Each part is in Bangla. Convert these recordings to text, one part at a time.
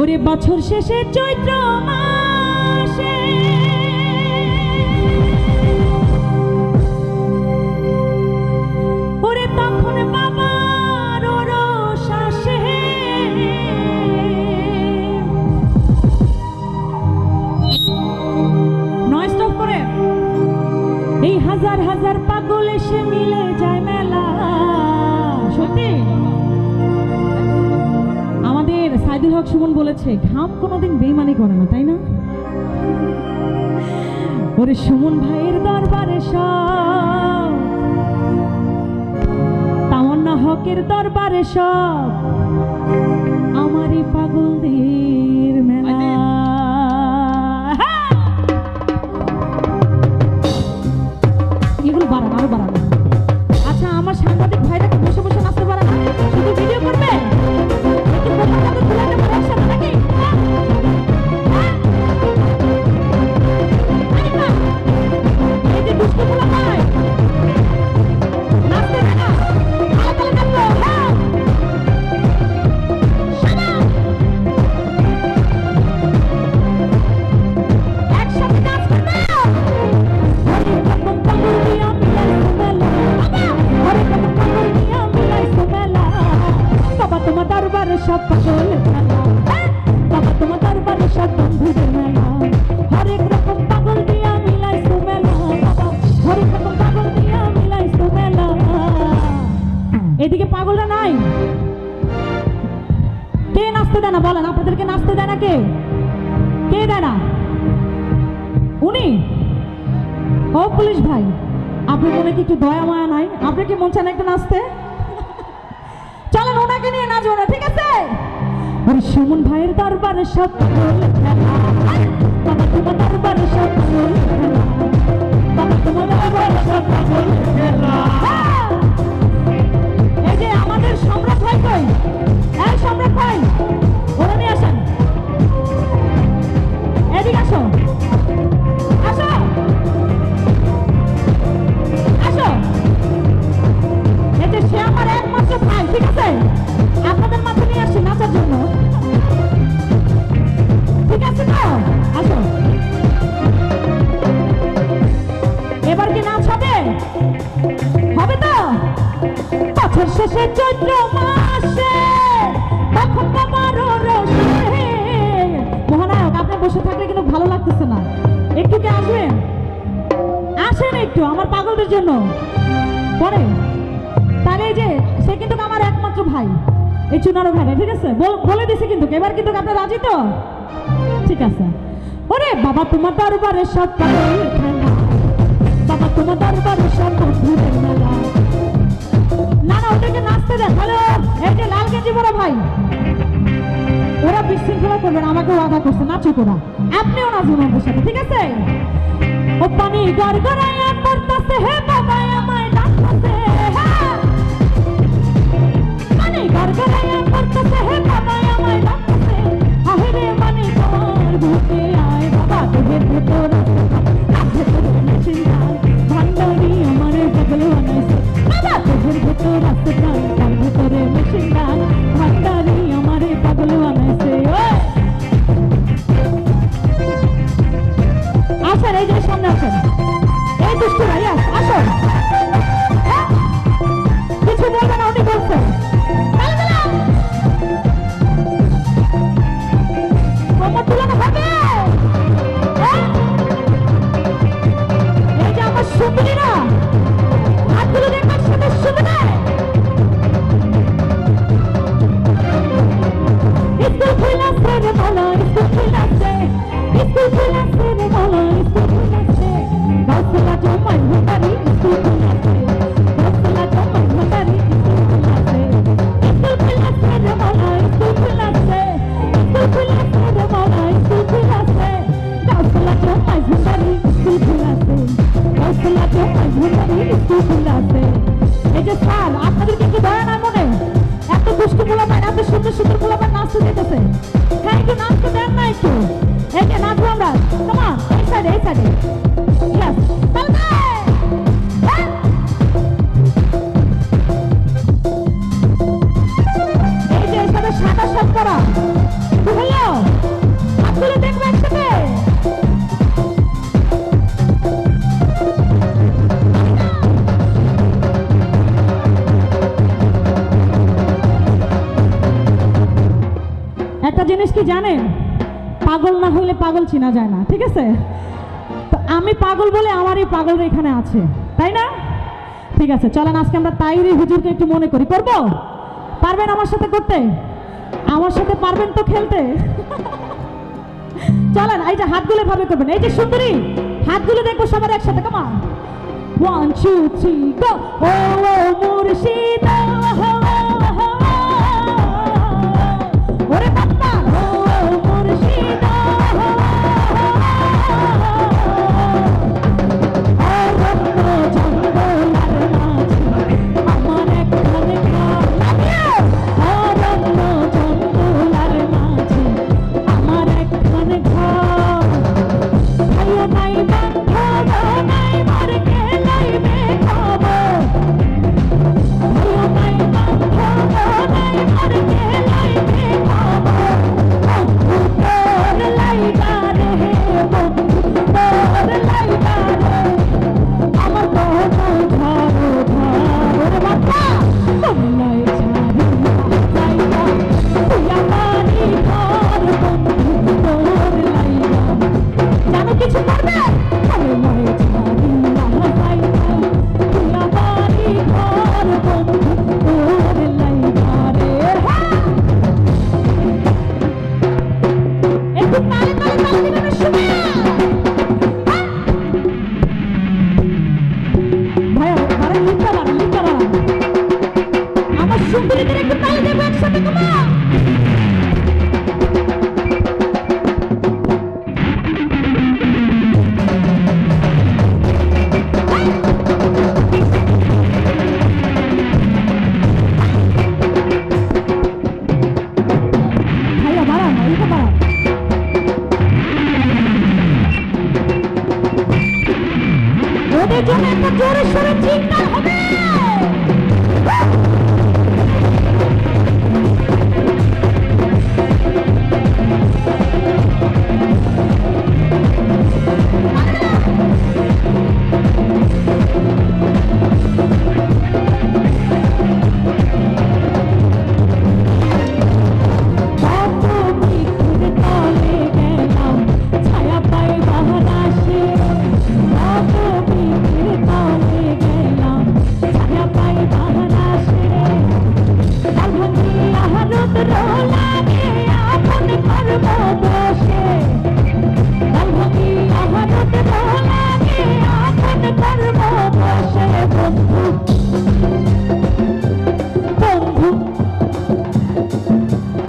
ওরে বছর শেষে চৈত্র মাসে ওরে তখন বাবার রোষ আসে নয় স্টপ করে এই হাজার হাজার পাগল এসে মিলে যায় মেলা। সত্যি আমাদের সাইদুল হক সুমন বলেছে ঘাম কোনোদিন বেইমানি করে না, তাই না? ওরে সুমন ভাইয়ের দরবারে সব, তামান্না হকের দরবারে সব, আমারই পাগলদের মেলা। এগুলো বাড়ান, আরো বাড়ান। আচ্ছা, আমার সাংবাদিক ভাইটাকে বসে বসে নাচতে পারে না, শুধু ভিডিও করবে? সব পাগল বাবা তোমার দরবারে সব বন্ধুদের মেলা, হরেক রকম পাগল দিয়া মিলাইছো মেলা, বাবা হরেক রকম পাগল দিয়া মিলাইছো মেলা। এদিকে পাগলরা নাই, কে নাচতে দেয় না বলেন? আপনাদেরকে নাচতে দেয় না কে? কে দেয় না? উনি? ও পুলিশ ভাই, আপনার মনে কি একটু দয়া মায়া নাই? আপনার কি মন চায় না একটু নাচতে? চলেন ওনাকে নিয়ে নাচবো না, ঠিক আছে? ওরে সুমন ভাইয়ের দরবারে সব বাবা তোমার দরবারে সব বাবা তোমার দরবারে সব। এই যে আমাদের সম্রাট ভাই কই? এই সম্রাট ভাই, ওরা নিয়ে আসেন, এদিকে আসো, আসো আসো। এই যে সে আমার একমাত্র ভাই, ঠিক আছে? আপনাদের মাঝে নিয়ে আসছি নাচার জন্য, ঠিক আছে তো? আসো, এবার কি নাচ হবে? হবে তো? বছর শেষে চৈত্র মাসে তখন বাবার রোষ। মহানায়ক, আপনি বসে থাকলে কিন্তু ভালো লাগতেছে না, একটু কি আসবেন? আসেন একটু আমার পাগলদের জন্য পরে। তাহলে এই যে সে কিন্তু আমার একমাত্র ভাই, এই চুনারো ভাই, ঠিক আছে? বলে দিছে কিন্তু, এবার কিন্তু আপনার রাজি তো? ঠিক আছে। ওরে বাবা তোমার দরবারে সব পাগল খেলা, বাবা তোমার দরবারে সব বন্ধুদের মেলা। না না, ওদেরকে নাচতে দেন। হ্যালো, এই যে লাল গেঞ্জি পরা ভাই, ওরা বিশৃঙ্খলা করবেন, আমাকে ওয়াদা করছে নাচুক ওরা, আপনিও নাচুন ওদের সাথে, ঠিক আছে? ও পানি গড়গড়াইয়া পড়তাছে, হে বাবা আমায় ডাকতাছে, পানি গড়গড়াইয়া পড়তাছে, হে বাবা আমায় ডাকতাছে, আহেরে মানে তোমার বুকে আয় বাবা তোদের ভেতর ভান্ডারি আমার পাগল বানাইছে, বাবা তোদের ভেতর আছে প্রাণ, তার ভেতরে মেশিন গান, ভান্ডারি আমার পাগল বানাইছে। আসেন, এই যে সামনে আসেন, এই দুষ্টু ভাই আসুন, কিছু বলবে না, উনি বলছেন কোমর তুলানো হবে। এই যে আমার সুন্দরীরা হাতগুলো দেখবার সাথে সুবিধা স্কুল খুলেছে রে ভালো, স্কুল খুলেছে, স্কুল খুলেছে রে ভালো, স্কুল খুলেছে, গাছলা জমাই ভান্ডারি স্কুল খুলেছে, গাছলা জমাই ভান্ডারি স্কুল খুলেছে, স্কুল খুলেছে রে ভালো, স্কুল খুলেছে, স্কুল খুলেছে রে ভালো, স্কুল খুলেছে, গাছলা জমাই ভান্ডারি স্কুল খুলেছে, গাছলা জমাই ভান্ডারি স্কুল খুলেছে। এই যে স্যার, আপনাদেরকে কি দয়া না মনে? এত দুষ্টু পোলাপান, এত সুন্দর সুন্দর পোলাপান নাচতে যেতেছে, হ্যাঁ একটু নাচতে দেন না একটু? এই যে নাচবো আমরা, তোমার এই সাইডে, এই সাইডে, একটা জিনিস কি জানেন, পাগল না হইলে পাগল চিনা যায় না, ঠিক আছে? তো আমি পাগল বলে আমার এই পাগলরা এখানে আছে, তাই না? ঠিক আছে, চলেন আজকে আমরা তাইরি হুজুরকে একটু মনে করি। করবো? পারবেন আমার সাথে করতে? আমার সাথে পারবেন তো খেলতে? চলেন এই যে হাতগুলো ভাবে করবেন, এই যে সুন্দরী হাতগুলো দেখবো সবার একসাথে, কামা 1 2 3 গো। ও ও মুর্শিদ ওরে বাপ্পা, ও মুর্শিদ ওদের জন্য একটা জোরে সোরে চিৎকার হবে।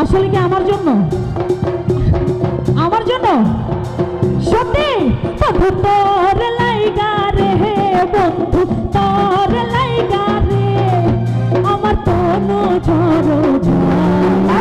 আসলে কি আমার জন্য? আমার জন্য সত্যি? বন্ধু তোর লাইগা রে, বন্ধু তোর লাইগা রে, আমার তনু ঝড় ঝড়